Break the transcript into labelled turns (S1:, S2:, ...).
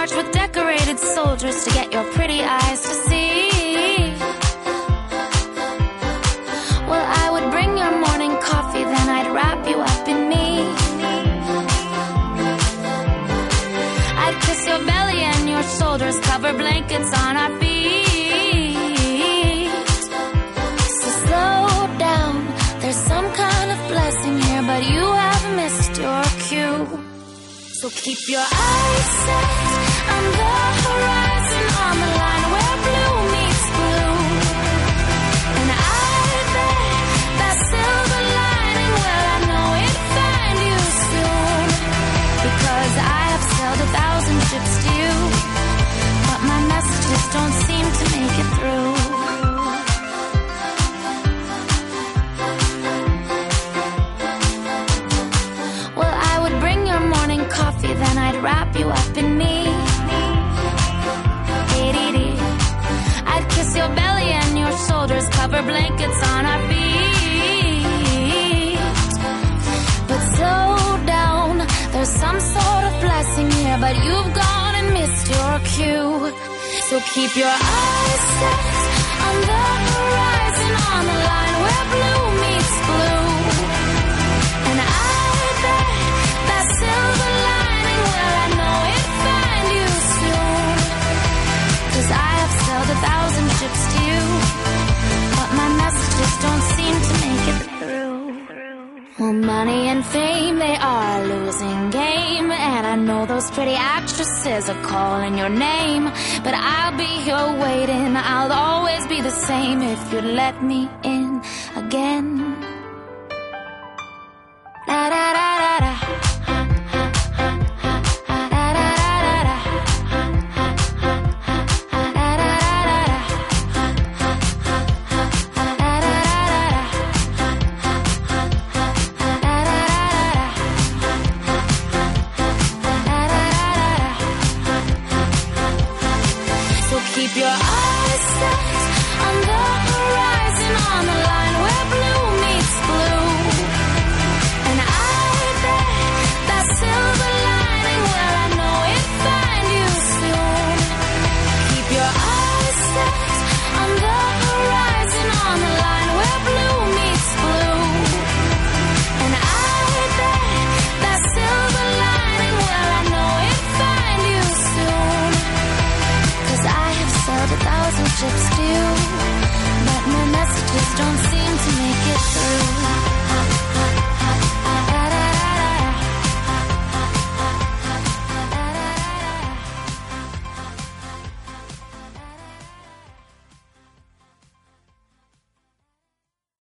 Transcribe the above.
S1: march with decorated soldiers to get your pretty eyes to see. Well, I would bring your morning coffee, then I'd wrap you up in me. I'd kiss your belly and your shoulders, cover blankets on our feet. So slow down, there's some kind of blessing here, but you have missed your cue. So keep your eyes set on the horizon, on the line where blue meets blue. And I bet that silver lining, well, I know it'll find you soon. Because I have sailed 1,000 ships to you, but my messages don't seem to make it through. Well, I would bring your morning coffee, then I'd wrap you up in me. I'd kiss your belly and your shoulders, cover blankets on our feet. But slow down, there's some sort of blessing here, but you've gone and missed your cue. So keep your eyes set on the horizon, on the line where blue meets blue. And I bet that silver lining, well, I know it'll find you soon. 'Cause I have sailed 1,000 ships to you, but my messages don't seem to make it through. Well, money and fame, they are a losing game, and I know those pretty actresses are calling your name. But I'll be here waiting, I'll always be the same if you'd let me in again. Da da da da da. Keep your eyes set on the horizon, on the line where blue meets blue. And I bet that silver lining, well, I know it'll find you soon. Keep your eyes set on the horizon, on the line where blue meets blue. And I bet that silver lining, well, I know it'll find you soon. 'Cause I have sailed 1,000 ships to you,